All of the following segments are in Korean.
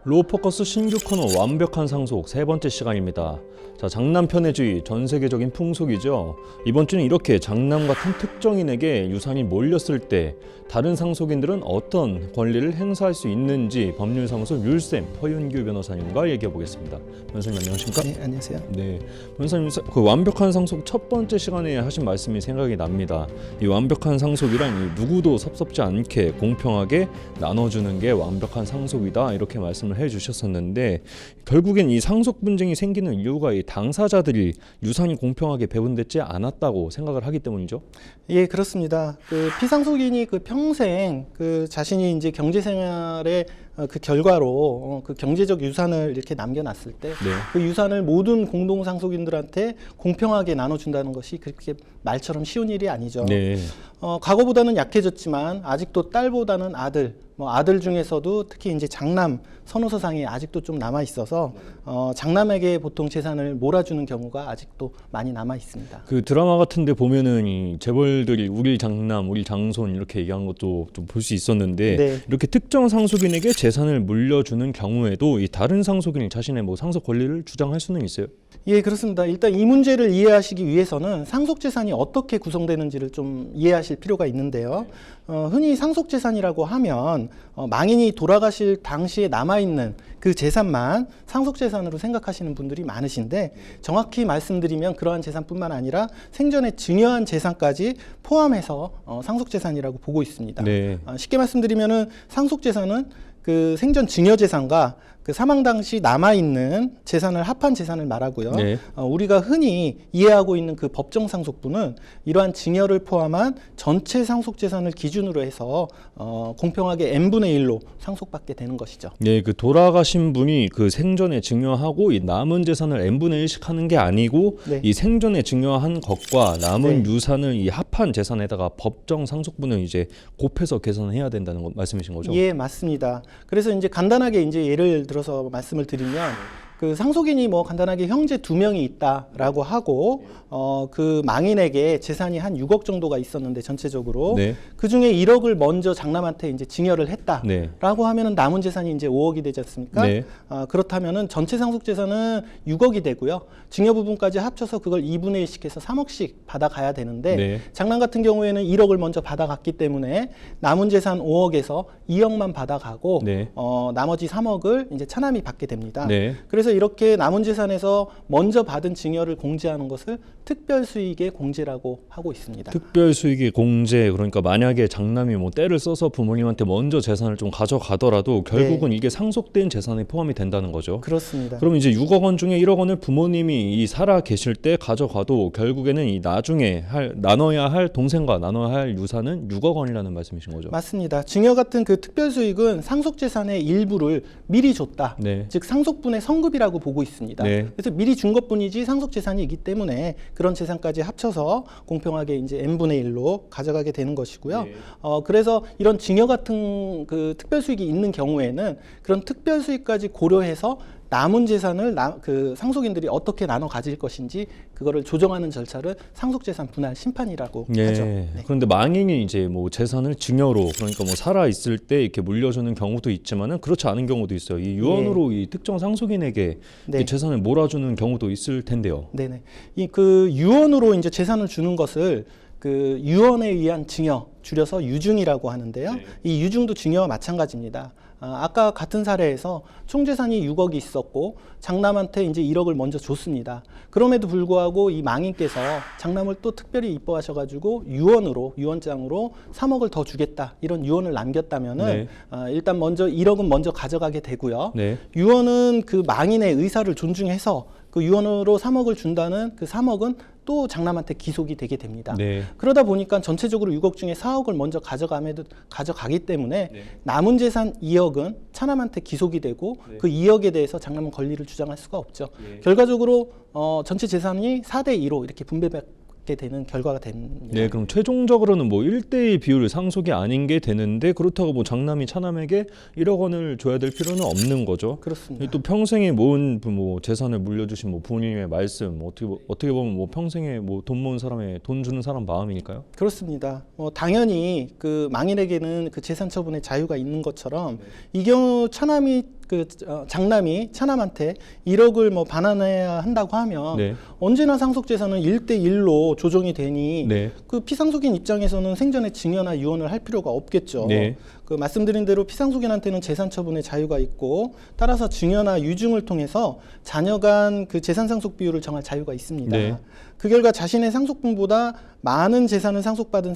로포커스 신규 코너 완벽한 상속 세 번째 시간입니다. 자, 장남 편애주의 전 세계적인 풍속이죠. 이번 주는 이렇게 장남 같은 특정인에게 유산이 몰렸을 때 다른 상속인들은 어떤 권리를 행사할 수 있는지 법률사무소 율쌤 허윤규 변호사님과 얘기해 보겠습니다. 변호사님 안녕하십니까? 네, 안녕하세요. 네, 변호사님 그 완벽한 상속 첫 번째 시간에 하신 말씀이 생각이 납니다. 이 완벽한 상속이란 이 누구도 섭섭지 않게 공평하게 나눠주는 게 완벽한 상속이다 이렇게 말씀을 해주셨었는데 결국엔 이 상속 분쟁이 생기는 이유가 이 당사자들이 유산이 공평하게 배분되지 않았다고 생각을 하기 때문이죠. 예, 그렇습니다. 그 피상속인이 그 평생 그 자신이 이제 경제생활의 그 결과로 그 경제적 유산을 이렇게 남겨놨을 때 그 유산을 모든 공동상속인들한테 공평하게 나눠준다는 것이 그렇게 말처럼 쉬운 일이 아니죠. 네. 과거보다는 약해졌지만 아직도 딸보다는 아들, 아들 중에서도 특히 이제 장남 선호서상이 아직도 좀 남아 있어서 장남에게 보통 재산을 몰아주는 경우가 아직도 많이 남아 있습니다. 그 드라마 같은데 보면은 이 재벌들이 우리 장남, 우리 장손 이렇게 얘기한 것도 좀 볼 수 있었는데 네. 이렇게 특정 상속인에게 재산을 물려주는 경우에도 이 다른 상속인이 자신의 뭐 상속 권리를 주장할 수는 있어요? 예, 그렇습니다. 일단 이 문제를 이해하시기 위해서는 상속재산이 어떻게 구성되는지를 좀 이해하실 필요가 있는데요. 흔히 상속재산이라고 하면 망인이 돌아가실 당시에 남아있는 그 재산만 상속재산으로 생각하시는 분들이 많으신데 정확히 말씀드리면 그러한 재산뿐만 아니라 생전에 증여한 재산까지 포함해서 상속재산이라고 보고 있습니다. 네. 쉽게 말씀드리면은 상속재산은 그 생전 증여재산과 그 사망 당시 남아있는 재산을 합한 재산을 말하고요. 네. 우리가 흔히 이해하고 있는 그 법정 상속분은 이러한 증여를 포함한 전체 상속재산을 기준으로 해서 공평하게 n분의 1로 상속받게 되는 것이죠. 네, 그 돌아가신 분이 그 생전에 증여하고 이 남은 재산을 n분의 1씩 하는 게 아니고 네. 이 생전에 증여한 것과 남은 네. 유산을 이 합한 재산에다가 법정 상속분을 이제 곱해서 계산해야 된다는 말씀이신 거죠? 예, 맞습니다. 그래서 이제 간단하게 이제 예를 들어서 말씀을 드리면 그 상속인이 뭐 간단하게 형제 2명이 있다라고 하고 그 망인에게 재산이 한 6억 정도가 있었는데 전체적으로 네. 그 중에 1억을 먼저 장남한테 이제 증여를 네. 했다라고 하면은 남은 재산이 이제 5억이 되지 않습니까? 네. 그렇다면은 전체 상속 재산은 6억이 되고요. 증여 부분까지 합쳐서 그걸 2분의 1씩 해서 3억씩 받아가야 되는데 네. 장남 같은 경우에는 1억을 먼저 받아갔기 때문에 남은 재산 5억에서 2억만 받아가고 네. 나머지 3억을 이제 차남이 받게 됩니다. 네. 그래서 이렇게 남은 재산에서 먼저 받은 증여를 공제하는 것을 특별수익의 공제라고 하고 있습니다. 특별수익의 공제, 그러니까 만약에 장남이 뭐 때를 써서 부모님한테 먼저 재산을 좀 가져가더라도 결국은 이게 상속된 재산에 포함이 된다는 거죠. 그렇습니다. 그럼 이제 6억 원 중에 1억 원을 부모님이 이 살아 계실 때 가져가도 결국에는 이 나중에 나눠야 할 동생과 나눠야 할 유산은 6억 원이라는 말씀이신 거죠? 맞습니다. 증여 같은 그 특별수익은 상속재산의 일부를 미리 줬다. 네. 즉 상속분의 성급이라고 보고 있습니다. 네. 그래서 미리 준 것뿐이지 상속재산이기 때문에 그런 재산까지 합쳐서 공평하게 이제 n분의 1로 가져가게 되는 것이고요. 네. 그래서 이런 증여 같은 그 특별수익이 있는 경우에는 그런 특별수익까지 고려해서 남은 재산을 그 상속인들이 어떻게 나눠 가질 것인지 그거를 조정하는 절차를 상속재산 분할 심판이라고 하죠. 네. 그런데 망인이 이제 뭐 재산을 증여로, 그러니까 뭐 살아 있을 때 이렇게 물려주는 경우도 있지만은 그렇지 않은 경우도 있어요. 이 유언으로 이 특정 상속인에게 이 재산을 몰아주는 경우도 있을 텐데요. 네네. 이 그 유언으로 이제 재산을 주는 것을 그 유언에 의한 증여, 줄여서 유증이라고 하는데요. 이 유증도 증여와 마찬가지입니다. 아까 같은 사례에서 총 재산이 6억이 있었고 장남한테 이제 1억을 먼저 줬습니다. 그럼에도 불구하고 이 망인께서 장남을 또 특별히 이뻐하셔가지고 유언장으로 3억을 더 주겠다 이런 유언을 남겼다면은 일단 먼저 1억은 먼저 가져가게 되고요. 유언은 그 망인의 의사를 존중해서 그 유언으로 3억을 준다는 그 3억은 또 장남한테 기속이 되게 됩니다. 그러다 보니까 전체적으로 6억 중에 4억을 먼저 가져가기 때문에 남은 재산 2억은 차남한테 기속이 되고 그 2억에 대해서 장남은 권리를 주장할 수가 없죠. 결과적으로 전체 재산이 4대 2로 이렇게 받게 되는 결과가 됩니다. 네, 그럼 최종적으로는 뭐 1대1 비율 상속이 아닌 게 되는데 그렇다고 뭐 장남이 차남에게 1억 원을 줘야 될 필요는 없는 거죠. 그렇습니다. 또 평생에 모은 뭐 재산을 물려주신 뭐 부모님의 말씀 어떻게 보면 뭐 평생에 뭐 돈 모은 사람의 돈 주는 사람 마음이니까요. 그렇습니다. 당연히 그 망인에게는 그 재산 처분의 자유가 있는 것처럼 이 경우 차남이 장남이 차남한테 1억을 뭐 반환해야 한다고 하면 네. 언제나 상속 재산은 1대1로 조정이 되니 네. 그 피상속인 입장에서는 생전에 증여나 유언을 할 필요가 없겠죠. 네. 그 말씀드린 대로 피상속인한테는 재산 처분의 자유가 있고 따라서 증여나 유증을 통해서 자녀 간 그 재산 상속 비율을 정할 자유가 있습니다. 네. 그 결과 자신의 상속분보다 많은 재산을 상속받은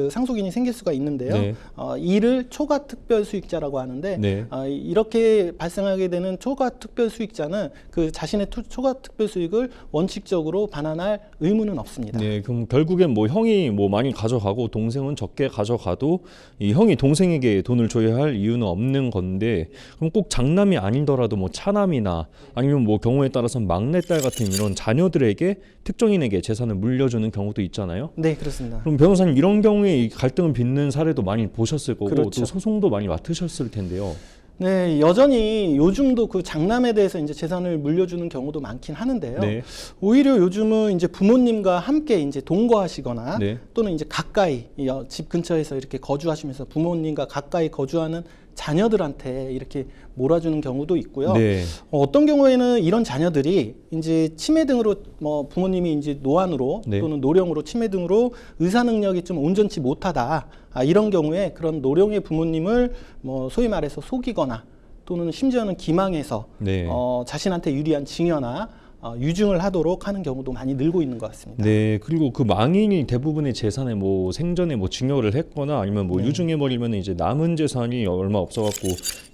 상속인이 생길 수가 있는데요. 네. 이를 초과 특별 수익자라고 하는데 네. 이렇게 발생하게 되는 초과 특별 수익자는 그 자신의 초과 특별 수익을 원칙적으로 반환할 의무는 없습니다. 네, 그럼 결국엔 뭐 형이 뭐 많이 가져가고 동생은 적게 가져가도 이 형이 동생에게 돈을 줘야 할 이유는 없는 건데 그럼 꼭 장남이 아니더라도 뭐 차남이나 아니면 뭐 경우에 따라서는 막내딸 같은 이런 자녀들에게 특정인에게 재산을 물려주는 경우도 있잖아요. 네, 그렇습니다. 그럼 변호사님 이런 경우에 이 갈등을 빚는 사례도 많이 보셨을 거고 그렇죠. 또 소송도 많이 맡으셨을 텐데요. 네, 여전히 요즘도 그 장남에 대해서 이제 재산을 물려주는 경우도 많긴 하는데요. 네. 오히려 요즘은 이제 부모님과 함께 이제 동거하시거나 네. 또는 이제 가까이 집 근처에서 이렇게 거주하시면서 부모님과 가까이 거주하는 자녀들한테 이렇게 몰아주는 경우도 있고요. 네. 어떤 경우에는 이런 자녀들이 이제 치매 등으로 뭐 부모님이 이제 노안으로 네. 또는 노령으로 치매 등으로 의사 능력이 좀 온전치 못하다. 이런 경우에 그런 노령의 부모님을 뭐 소위 말해서 속이거나 또는 심지어는 기망해서 네. 자신한테 유리한 증여나 유증을 하도록 하는 경우도 많이 늘고 있는 것 같습니다. 네, 그리고 그 망인이 대부분의 재산에 뭐 생전에 뭐 증여를 했거나 아니면 뭐 네. 유증해 버리면 이제 남은 재산이 얼마 없어갖고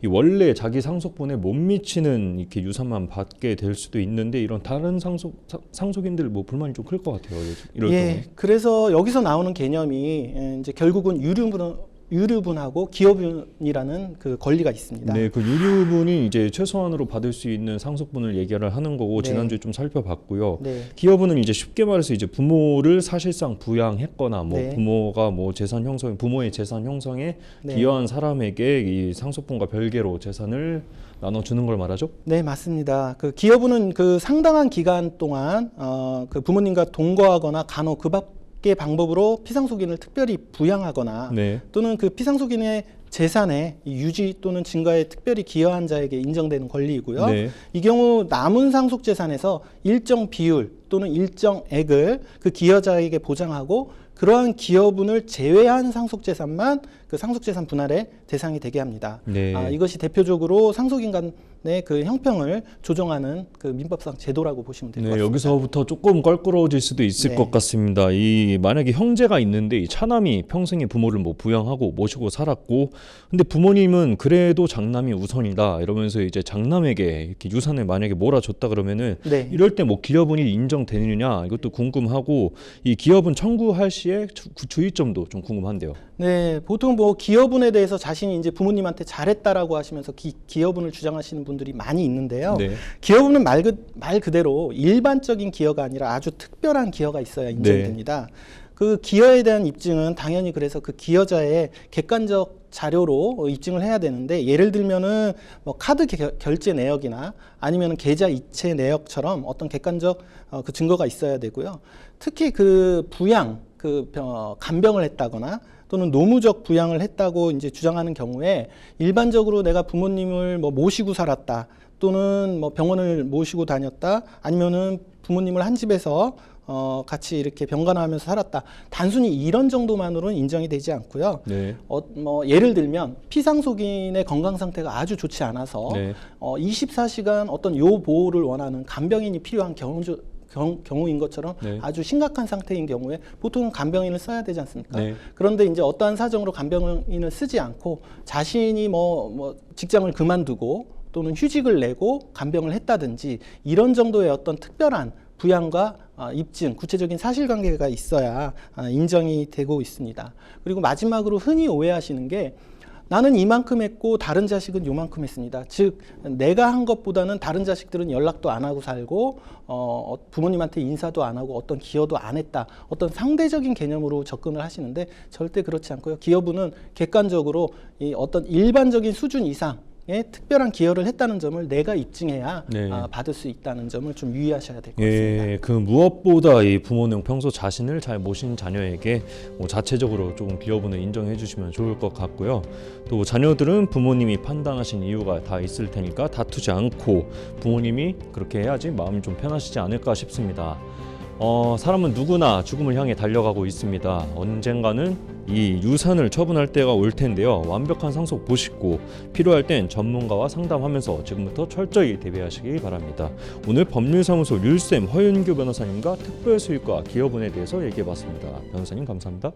이 원래 자기 상속분에 못 미치는 이렇게 유산만 받게 될 수도 있는데 이런 다른 상속인들 뭐 불만이 좀 클 것 같아요. 이럴 경우에. 예, 그래서 여기서 나오는 개념이 이제 결국은 유류분하고 기여분이라는 그 권리가 있습니다. 네, 그 유류분이 이제 최소한으로 받을 수 있는 상속분을 얘기를 하는 거고 네. 지난주에 좀 살펴봤고요. 네. 기여분은 이제 쉽게 말해서 이제 부모를 사실상 부양했거나 뭐 네. 부모가 뭐 부모의 재산 형성에 네. 기여한 사람에게 이 상속분과 별개로 재산을 나눠주는 걸 말하죠? 네, 맞습니다. 그 기여분은 그 상당한 기간 동안 그 부모님과 동거하거나 간혹 그 밖의 방법으로 피상속인을 특별히 부양하거나 네. 또는 그 피상속인의 재산의 유지 또는 증가에 특별히 기여한 자에게 인정되는 권리이고요. 네. 이 경우 남은 상속 재산에서 일정 비율 또는 일정액을 그 기여자에게 보장하고 그러한 기여분을 제외한 상속 재산만 그 상속 재산 분할의 대상이 되게 합니다. 네. 이것이 대표적으로 상속인 간의 그 형평을 조정하는 그 민법상 제도라고 보시면 될 것 네, 같습니다. 여기서부터 조금 껄끄러워질 수도 있을 네. 것 같습니다. 이 만약에 형제가 있는데 이 차남이 평생에 부모를 뭐 부양하고 모시고 살았고, 근데 부모님은 그래도 장남이 우선이다 이러면서 이제 장남에게 이렇게 유산을 만약에 몰아줬다 그러면은 네. 이럴 때 뭐 기여분이 인정되느냐 이것도 궁금하고 이 기여분 청구할 시에 주의점도 좀 궁금한데요. 네, 보통 뭐 기여분에 대해서 자신이 이제 부모님한테 잘했다라고 하시면서 기여분을 주장하시는 분들이 많이 있는데요. 네. 기여분은 말 그대로 일반적인 기여가 아니라 아주 특별한 기여가 있어야 인정됩니다. 그 기여에 대한 입증은 당연히 그래서 그 기여자의 객관적 자료로 입증을 해야 되는데, 예를 들면은 뭐 카드 결제 내역이나 아니면 계좌 이체 내역처럼 어떤 객관적 그 증거가 있어야 되고요. 특히 그 부양, 간병을 했다거나 또는 노무적 부양을 했다고 이제 주장하는 경우에 일반적으로 내가 부모님을 뭐 모시고 살았다 또는 뭐 병원을 모시고 다녔다 아니면은 부모님을 한 집에서 같이 이렇게 병간호하면서 살았다. 단순히 이런 정도만으로는 인정이 되지 않고요. 네. 뭐 예를 들면 피상속인의 건강 상태가 아주 좋지 않아서 네. 24시간 어떤 요 보호를 원하는 간병인이 필요한 경우인 것처럼 네. 아주 심각한 상태인 경우에 보통은 간병인을 써야 되지 않습니까? 네. 그런데 이제 어떠한 사정으로 간병인을 쓰지 않고 자신이 뭐 직장을 그만두고 또는 휴직을 내고 간병을 했다든지 이런 정도의 어떤 특별한 부양과 입증, 구체적인 사실관계가 있어야 인정이 되고 있습니다. 그리고 마지막으로 흔히 오해하시는 게 나는 이만큼 했고 다른 자식은 요만큼 했습니다. 즉 내가 한 것보다는 다른 자식들은 연락도 안 하고 살고 부모님한테 인사도 안 하고 어떤 기여도 안 했다. 어떤 상대적인 개념으로 접근을 하시는데 절대 그렇지 않고요. 기여부는 객관적으로 이 어떤 일반적인 수준 이상 특별한 기여를 했다는 점을 내가 입증해야 네. 받을 수 있다는 점을 좀 유의하셔야 될 것 같습니다. 예, 그 무엇보다 이 부모는 평소 자신을 잘 모신 자녀에게 자체적으로 조금 기여분을 인정해 주시면 좋을 것 같고요. 또 자녀들은 부모님이 판단하신 이유가 다 있을 테니까 다투지 않고 부모님이 그렇게 해야지 마음이 좀 편하시지 않을까 싶습니다. 사람은 누구나 죽음을 향해 달려가고 있습니다. 언젠가는 이 유산을 처분할 때가 올 텐데요. 완벽한 상속 보시고 필요할 땐 전문가와 상담하면서 지금부터 철저히 대비하시기 바랍니다. 오늘 법률사무소 률쌤 허윤규 변호사님과 특별수익과 기여분에 대해서 얘기해봤습니다. 변호사님 감사합니다.